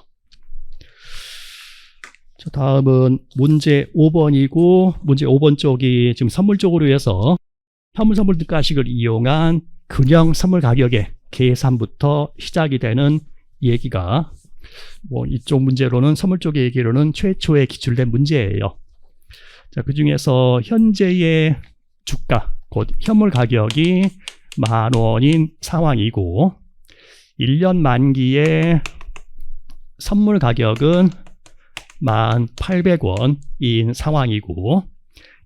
자, 다음은 문제 5번이고 문제 5번 쪽이 지금 선물 쪽으로 해서 현물 선물 등가식을 이용한 근형 선물 가격의 계산부터 시작이 되는 얘기가 이쪽 문제로는 선물 쪽의 얘기로는 최초에 기출된 문제예요. 자, 그 중에서 현재의 주가, 곧 현물 가격이 10,000원인 상황이고 1년 만기의 선물 가격은 1,800원인 상황이고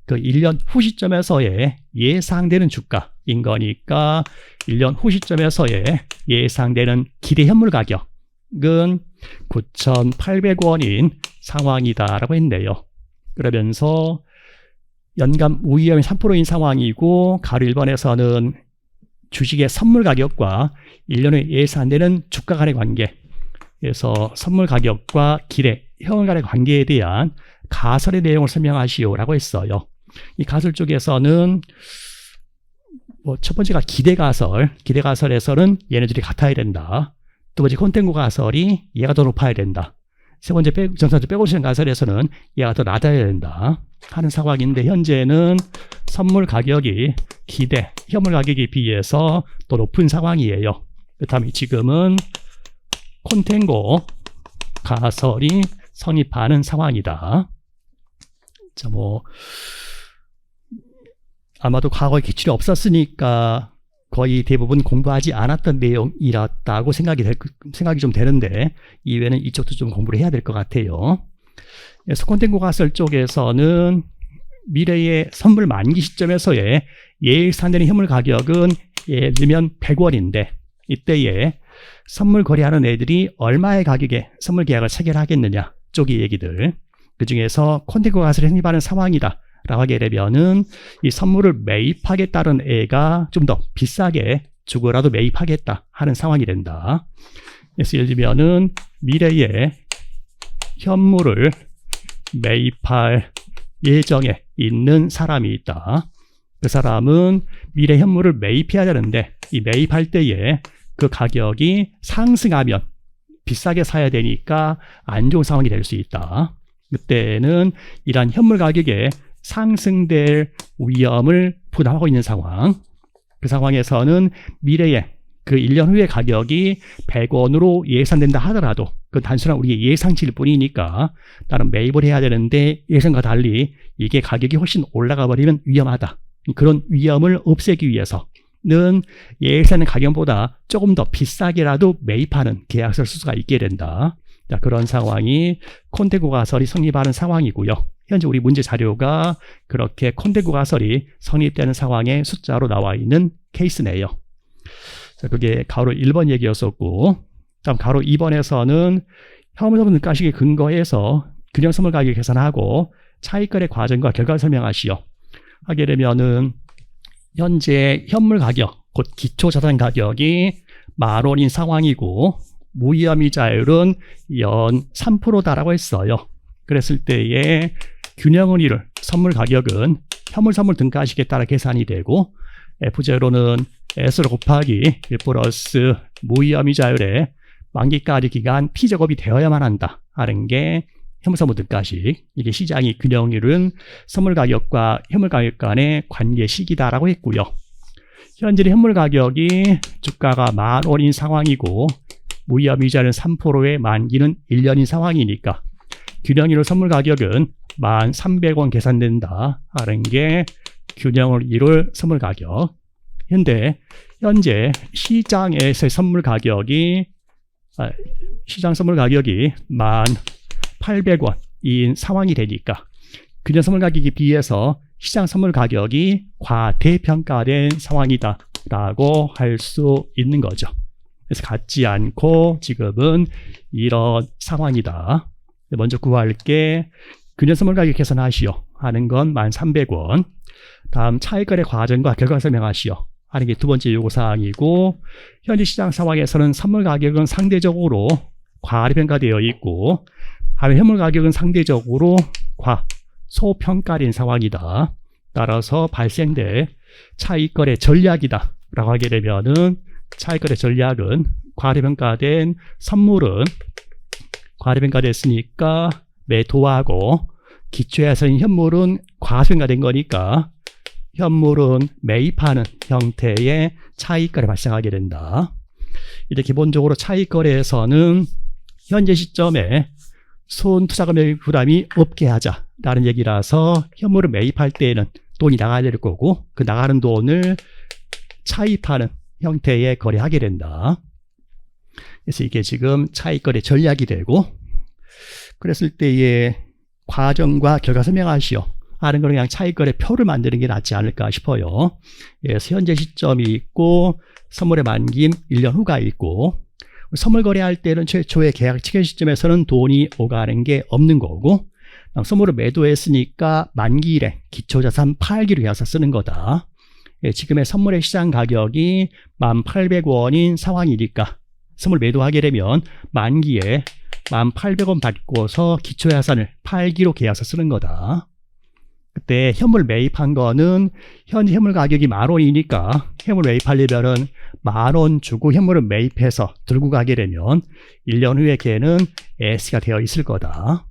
그 1년 후 시점에서의 예상되는 주가인 거니까 1년 후 시점에서의 예상되는 기대 현물 가격은 9,800원인 상황이다라고 했네요. 그러면서 연간 무위험이 3%인 상황이고 가로 1번에서는 주식의 선물 가격과 1년 후에 예상되는 주가 간의 관계, 그래서 선물 가격과 기대 현물 간의 관계에 대한 가설의 내용을 설명하시오라고 했어요. 이 가설 쪽에서는 첫 번째가 기대 가설에서는 얘네들이 같아야 된다. 두 번째 콘텐츠 가설이 얘가 더 높아야 된다. 세 번째 정상적 백오션 가설에서는 얘가 더 낮아야 된다 하는 상황인데 현재는 선물 가격이 기대 현물 가격에 비해서 더 높은 상황이에요. 그렇다면 지금은 콘텐츠 가설이 성립하는 상황이다. 자, 아마도 과거에 기출이 없었으니까 거의 대부분 공부하지 않았던 내용이었다고 생각이 좀 되는데 이외에는 이쪽도 좀 공부를 해야 될 것 같아요. 그래서 콘텐츠 가설 쪽에서는 미래의 선물 만기 시점에서의 예상되는 현물 가격은 예를 들면 100원인데 이때에 선물 거래하는 애들이 얼마의 가격에 선물 계약을 체결하겠느냐 쪽의 얘기들, 그 중에서 콘텐츠 가설이 성립하는 상황이다 라고 하게 되면은 이 선물을 매입하겠다는 애가 좀 더 비싸게 주고라도 매입하겠다 하는 상황이 된다. 그래서 예를 들면은 미래에 현물을 매입할 예정에 있는 사람이 있다. 그 사람은 미래 현물을 매입해야 되는데 이 매입할 때에 그 가격이 상승하면 비싸게 사야 되니까 안 좋은 상황이 될 수 있다. 그때는 이러한 현물 가격에 상승될 위험을 부담하고 있는 상황, 그 상황에서는 미래에 그 1년 후의 가격이 100원으로 예상된다 하더라도 그 단순한 우리의 예상치일 뿐이니까 나는 매입을 해야 되는데 예상과 달리 이게 가격이 훨씬 올라가 버리면 위험하다. 그런 위험을 없애기 위해서는 예상하는 가격보다 조금 더 비싸게라도 매입하는 계약서를 쓸 수가 있게 된다. 자, 그런 상황이 콘텐츠 가설이 성립하는 상황이고요. 현재 우리 문제 자료가 그렇게 콘텐츠 가설이 성립되는 상황의 숫자로 나와 있는 케이스네요. 자, 그게 가로 1번 얘기였었고, 다음 가로 2번에서는 현물선물 등가식에 근거해서 균형 선물 가격 계산하고 차익거래 과정과 결과를 설명하시오. 하게 되면은 현재 현물 가격, 곧 기초자산 가격이 10,000원인 상황이고 무위험이자율은 연 3%다라고 했어요. 그랬을 때에 균형을 이룰 선물 가격은 현물 선물 등가식에 따라 계산이 되고 F0는 S로 곱하기 1 플러스 무위험이자율의 만기까지 기간 T제곱이 되어야만 한다 하는 게 현물 선물 등가식. 이게 시장이 균형을 이룬 선물 가격과 현물 가격 간의 관계식이다라고 했고요. 현재 현물 가격이 주가가 10,000원인 상황이고 무위험이자는 3%의 만기는 1년인 상황이니까 균형 이룰 선물 가격은 1,300원 계산된다 하는 게 균형을 이룰 선물 가격. 현재 시장에서의 선물 가격이 시장 선물 가격이 1,800원인 상황이 되니까 균형 선물 가격에 비해서 시장 선물 가격이 과대평가된 상황이다 라고 할 수 있는 거죠. 그래서 같지 않고 지금은 이런 상황이다. 먼저 구할 게 균형 선물 가격 계산하시오 하는 건 1,300원. 다음 차익거래 과정과 결과 설명하시오 하는 게 두 번째 요구사항이고, 현재 시장 상황에서는 선물 가격은 상대적으로 과대평가되어 있고 반면 현물 가격은 상대적으로 소평가된 상황이다. 따라서 발생될 차익거래 전략이다 라고 하게 되면은 차익거래 전략은 과대평가된 선물은 과대평가됐으니까 매도하고 기초에서는 현물은 과소평가된 거니까 현물은 매입하는 형태의 차익거래 발생하게 된다. 이제 기본적으로 차익거래에서는 현재 시점에 손투자금액 부담이 없게 하자라는 얘기라서 현물을 매입할 때에는 돈이 나가야 될 거고 그 나가는 돈을 차입하는 형태의 거래하게 된다. 그래서 이게 지금 차익거래 전략이 되고, 그랬을 때의 과정과 결과 설명하시오 하는 걸 그냥 차익거래 표를 만드는 게 낫지 않을까 싶어요. 그래서 현재 시점이 있고 선물의 만기인 1년 후가 있고, 선물 거래할 때는 최초의 계약 체결 시점에서는 돈이 오가는 게 없는 거고, 선물을 매도했으니까 만기일에 기초자산 팔기로 해서 쓰는 거다. 지금의 선물의 시장 가격이 1,800원인 상황이니까 선물 매도하게 되면 만기에 1,800원 받고서 기초자산을 팔기로 계약서 쓰는 거다. 그때 현물 매입한 거는 현재 현물 가격이 10,000원이니까 현물 매입하려면은 10,000원 주고 현물을 매입해서 들고 가게 되면 1년 후에 걔는 S가 되어 있을 거다.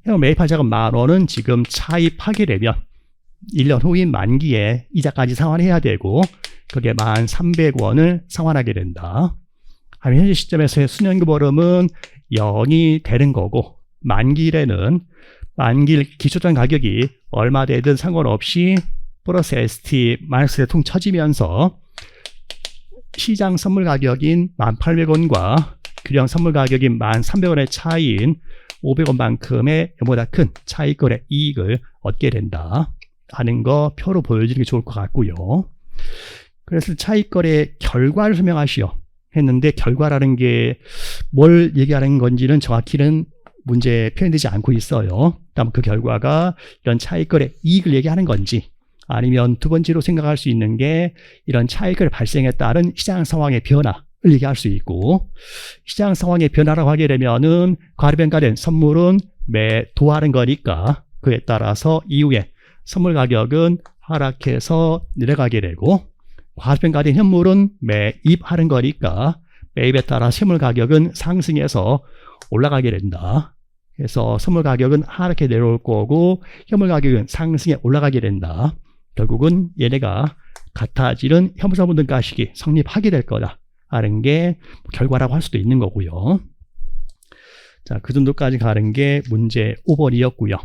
현물 매입할 자금 10,000원은 지금 차입하게 되면 1년 후인 만기에 이자까지 상환해야 되고 그게 1,300원을 상환하게 된다. 하면 현재 시점에서의 순연금흐름은 0이 되는 거고, 만기일에는 만기일 기초자산 가격이 얼마 되든 상관없이 플러스 ST 마이너스 대통 쳐지면서 시장 선물 가격인 1,800원과 균형 선물 가격인 1,300원의 차이인 500원만큼의 보다 큰 차익거래 이익을 얻게 된다 하는 거 표로 보여주는 게 좋을 것 같고요. 그래서 차익거래 결과를 설명하시오 했는데, 결과라는 게 뭘 얘기하는 건지는 정확히는 문제에 표현되지 않고 있어요. 다음 그 결과가 이런 차익거래 이익을 얘기하는 건지, 아니면 두 번째로 생각할 수 있는 게 이런 차익거래 발생에 따른 시장 상황의 변화를 얘기할 수 있고, 시장 상황의 변화라고 하게 되면은 과대평가된 선물은 매도하는 거니까 그에 따라서 이후에 선물 가격은 하락해서 내려가게 되고, 과대평가된 현물은 매입하는 거니까 매입에 따라 현물 가격은 상승해서 올라가게 된다. 그래서 선물 가격은 하락해 내려올 거고 현물 가격은 상승해 올라가게 된다. 결국은 얘네가 같아지는 현물선물 등가식이 성립하게 될 거다 하는 게 결과라고 할 수도 있는 거고요. 자, 그 정도까지 가는 게 문제 5번이었고요.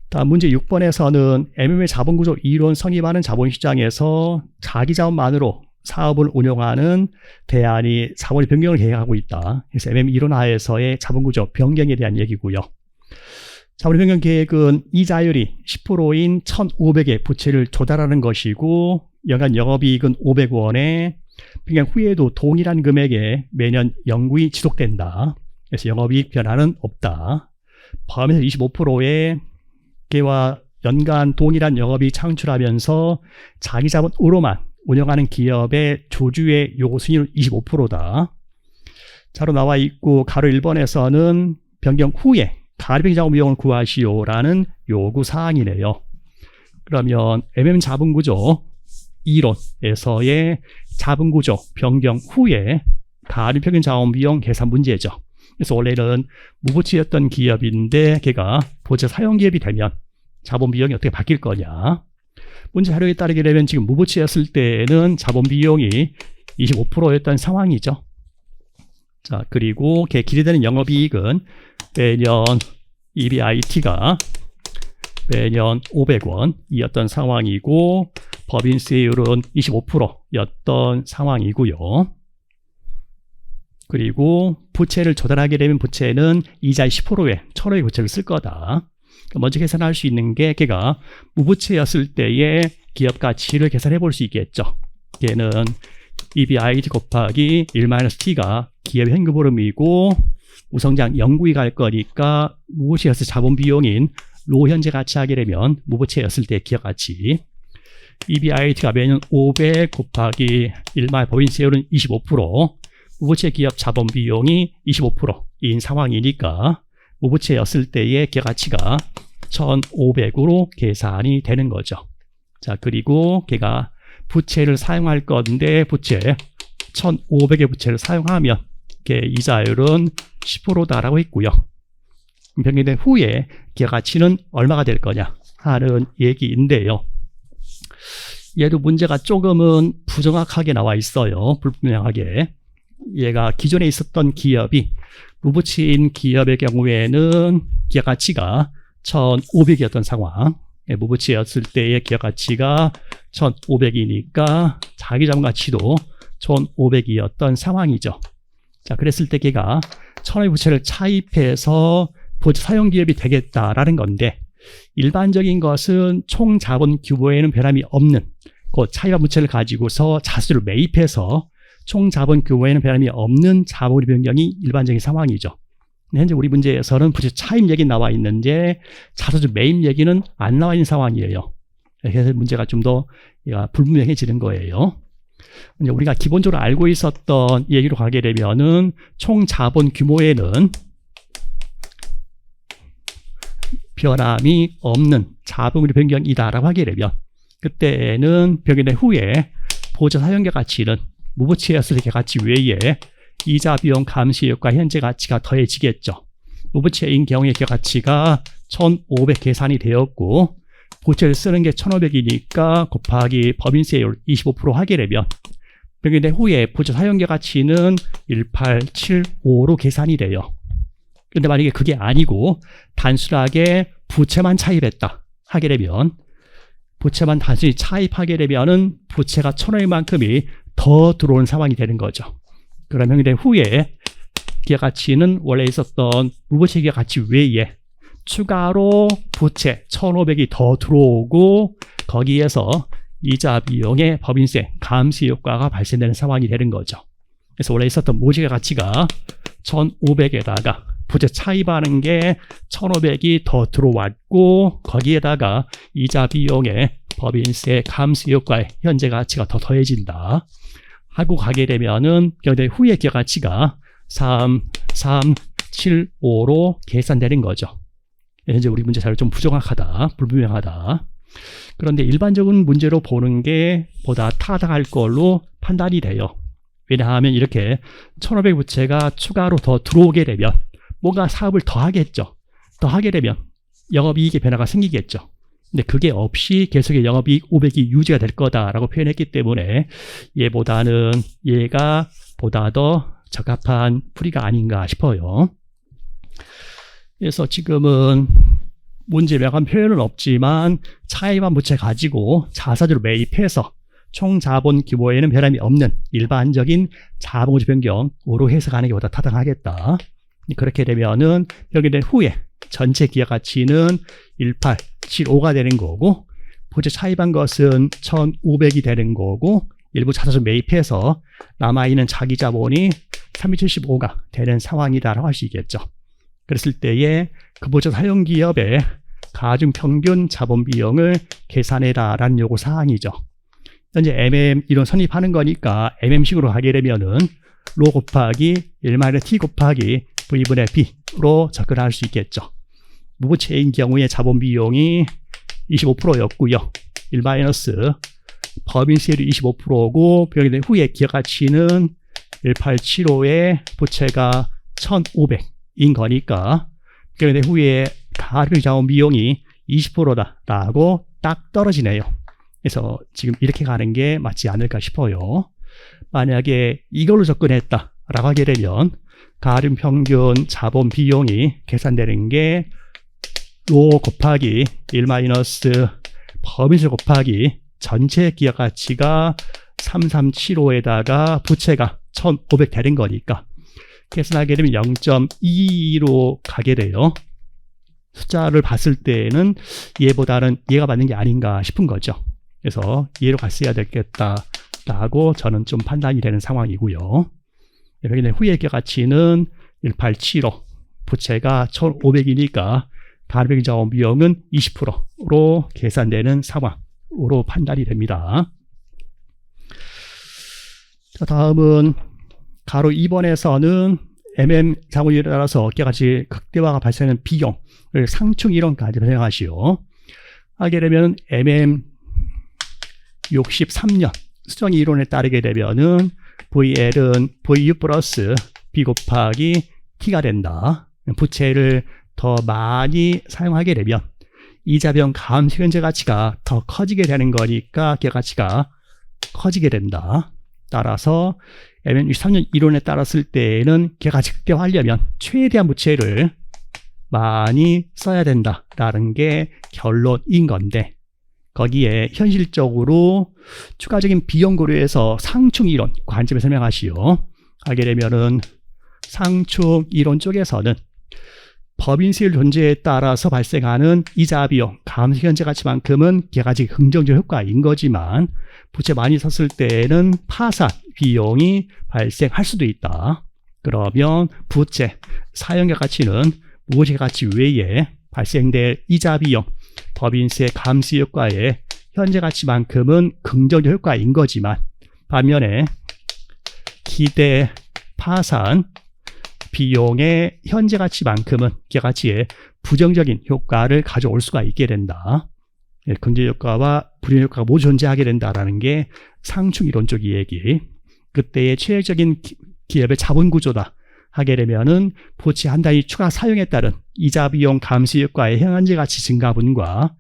다음 문제 6번에서는 MMA 자본구조 이론 성립하는 자본시장에서 자기자본만으로 사업을 운영하는 대안이 자본의 변경을 계획하고 있다. 그래서 MMA 이론 하에서의 자본구조 변경에 대한 얘기고요. 자본의 변경 계획은 이자율이 10%인 1,500의 부채를 조달하는 것이고 연간 영업이익은 500원에 변경 후에도 동일한 금액에 매년 영구히 지속된다. 그래서 영업이익 변화는 없다. 포함해서 25%의 개와 연간 동일한 영업이익 창출하면서 자기 자본으로만 운영하는 기업의 조주의 요구수익률은 25%다. 자로 나와 있고 가로 1번에서는 변경 후에 가리변경 작업 비용을 구하시오라는 요구사항이네요. 그러면 자본구조 이론에서의 자본구조 변경 후에 가리변경 작업 비용 계산 문제죠. 그래서 원래는 무부채였던 기업인데 걔가 부채 사용기업이 되면 자본 비용이 어떻게 바뀔 거냐. 문제 자료에 따르게 되면 지금 무부채였을 때는 자본 비용이 25%였던 상황이죠. 자, 그리고 기대되는 영업이익은 매년 EBIT가 매년 500원이었던 상황이고 법인세율은 25%였던 상황이고요. 그리고 부채를 조달하게 되면 부채는 이자 10%에 1,000원의 부채를 쓸 거다. 먼저 계산할 수 있는 게 걔가 무부채였을 때의 기업 가치를 계산해 볼 수 있겠죠. 걔는 EBIT 곱하기 1-T가 기업의 현금 흐름이고 우성장 영구히 갈 거니까 무부채였을 자본 비용인 로 현재 가치 하게 되면 무부채였을 때 기업 가치 EBIT가 매년 500 곱하기 1말 법인세율은 25% 무부채 기업 자본 비용이 25%인 상황이니까 무부채였을 때의 기업 가치가 1,500으로 계산이 되는 거죠. 자, 그리고 걔가 부채를 사용할 건데 부채 1,500의 부채를 사용하면 걔 이자율은 10%다라고 했고요. 변경된 후에 기업 가치는 얼마가 될 거냐 하는 얘기인데요. 얘도 문제가 조금은 부정확하게 나와 있어요. 불분명하게. 얘가 기존에 있었던 기업이 무부채인 기업의 경우에는 기업 가치가 1,500이었던 상황. 무부채였을 때의 기업 가치가 1,500이니까 자기 자본 가치도 1,500이었던 상황이죠. 자, 그랬을 때 걔가 1,000원의 부채를 차입해서 부채 사용 기업이 되겠다라는 건데 일반적인 것은 총 자본 규모에는 변함이 없는 그 차입한 부채를 가지고서 자수를 매입해서 총 자본 규모에는 변함이 없는 자본 변경이 일반적인 상황이죠. 현재 우리 문제에서는 부채 차입 얘기 나와 있는데 자수주 매입 얘기는 안 나와 있는 상황이에요. 그래서 문제가 좀 더 불분명해지는 거예요. 이제 우리가 기본적으로 알고 있었던 얘기로 가게 되면은 총 자본 규모에는 변함이 없는 자본의 변경이다라고 하게 되면 그때는 변경된 후에 보조 사용자 가치는 무부채였을 때 가치 외에 이자 비용 감시 효과 현재 가치가 더해지겠죠. 무부채인 경우의 가치가 1,500 계산이 되었고 부채를 쓰는 게 1,500이니까 곱하기 법인세율 25% 하게 되면 변경된 후에 부채 사용자 가치는 1875로 계산이 돼요. 근데 만약에 그게 아니고 단순하게 부채만 차입했다 하게 되면 부채만 단순히 차입하게 되면은 부채가 1,000원만큼이 더 들어오는 상황이 되는 거죠. 그러면 변경된 후에 기업 가치는 원래 있었던 무부채 기업 가치 외에 추가로 부채 1,500이 더 들어오고 거기에서 이자 비용의 법인세 감시 효과가 발생되는 상황이 되는 거죠. 그래서 원래 있었던 무부채 가치가 1,500에다가 부채 차입하는 게 1,500이 더 들어왔고 거기에다가 이자 비용의 법인세 감시 효과의 현재 가치가 더 더해진다 하고 가게 되면은 경제 후의 기업 가치가 3375로 계산되는 거죠. 현재 우리 문제 자료 좀 부정확하다, 불분명하다. 그런데 일반적인 문제로 보는 게 보다 타당할 걸로 판단이 돼요. 왜냐하면 이렇게 1,500 부채가 추가로 더 들어오게 되면 뭔가 사업을 더 하겠죠. 더 하게 되면 영업이익의 변화가 생기겠죠. 근데 그게 없이 계속의 영업이익 500이 유지가 될 거다라고 표현했기 때문에 얘가 보다 더 적합한 풀이가 아닌가 싶어요. 그래서 지금은 문제 명확한 표현은 없지만 차입한 부채 가지고 자사주를 매입해서 총 자본 규모에는 변함이 없는 일반적인 자본구조 변경으로 해석하는 게 보다 타당하겠다. 그렇게 되면은 변경된 후에 전체 기업 가치는 1875가 되는 거고 부채 차입한 것은 1,500이 되는 거고 일부 자사주 매입해서 남아있는 자기 자본이 375가 되는 상황이다라고 할 수 있겠죠. 그랬을 때에 급보조 사용 기업의 가중평균 자본 비용을 계산해라라는 요구 사항이죠. 현재 MM 이론 선입하는 거니까 MM식으로 하게 되면은 로 곱하기 1-t 곱하기 V분의 B로 접근할 수 있겠죠. 무부채인 경우에 자본 비용이 25%였고요. 1 법인세율이 25%고 병역된 후에 기업가치는 1875에 부채가 1500인 거니까 병역된 후에 가중 자본 비용이 20%다라고 딱 떨어지네요. 그래서 지금 이렇게 가는 게 맞지 않을까 싶어요. 만약에 이걸로 접근했다라고 하게 되면 가중 평균 자본 비용이 계산되는 게 로 곱하기 1 법인세 곱하기 전체 기업 가치가 3375에다가 부채가 1500 되는 거니까 계산하게 되면 0.22로 가게 돼요. 숫자를 봤을 때는 얘보다는 얘가 맞는 게 아닌가 싶은 거죠. 그래서 얘로 갔어야 되겠다라고 저는 좀 판단이 되는 상황이고요. 여기는 후의 기업 가치는 1875, 부채가 1500이니까 가중 자본 비용은 20%로 계산되는 상황으로 판단이 됩니다. 다음은 가로 2번에서는 MM 자본율에 따라서 기업가치 극대화가 발생하는 비용을 상충 이론까지 발생하시오. 하게 되면 MM 63년 수정 이론에 따르게 되면은 VL은 VU 플러스 B 곱하기 T가 된다. 부채를 더 많이 사용하게 되면 이자비용 감소 현재 가치가 더 커지게 되는 거니까 기업 가치가 커지게 된다. 따라서 MM 63년 이론에 따랐을 때는 기업 가치 극대화하려면 최대한 부채를 많이 써야 된다라는 게 결론인 건데 거기에 현실적으로 추가적인 비용 고려해서 상충 이론 관점에 설명하시오. 하게 되면은 상충 이론 쪽에서는 법인세율 존재에 따라서 발생하는 이자 비용, 감소 현재 가치만큼은 기업가치 긍정적 효과인 거지만 부채 많이 썼을 때는 파산 비용이 발생할 수도 있다. 그러면 부채, 사용자 가치는 무거운 가치 외에 발생될 이자 비용, 법인세 감소 효과의 현재 가치만큼은 긍정적 효과인 거지만 반면에 기대 파산 비용의 현재 가치만큼은 기업 가치에 부정적인 효과를 가져올 수가 있게 된다. 긍정 효과와 불용 효과가 모두 존재하게 된다라는 게 상충 이론 쪽 얘기. 그때의 최적인 기업의 자본 구조다 하게 되면은 부채 한 단위 추가 사용에 따른 이자 비용 감소 효과의 현재 가치 증가분과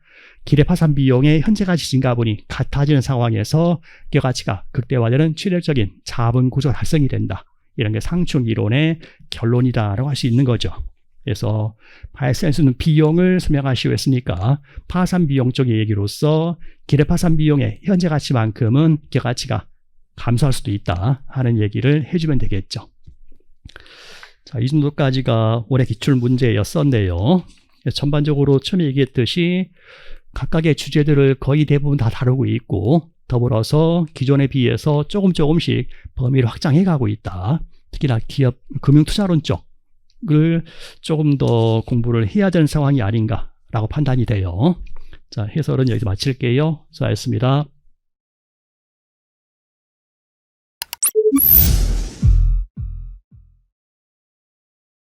기대 파산 비용의 현재 가치 증가분이 같아지는 상황에서 기업 가치가 극대화되는 최대적인 자본 구조가 달성이 된다. 이런 게 상충 이론의 결론이다라고 할 수 있는 거죠. 그래서 발생할 수 있는 비용을 설명하시고 했으니까 파산 비용 쪽의 얘기로서 기대 파산 비용의 현재 가치만큼은 기업 가치가 감소할 수도 있다 하는 얘기를 해주면 되겠죠. 자, 이 정도까지가 올해 기출 문제였었네요. 전반적으로 처음에 얘기했듯이 각각의 주제들을 거의 대부분 다 다루고 있고 더불어서 기존에 비해서 조금씩 범위를 확장해 가고 있다. 특히나 기업 금융투자론 쪽을 조금 더 공부를 해야 되는 상황이 아닌가라고 판단이 돼요. 자, 해설은 여기서 마칠게요. 수고하셨습니다.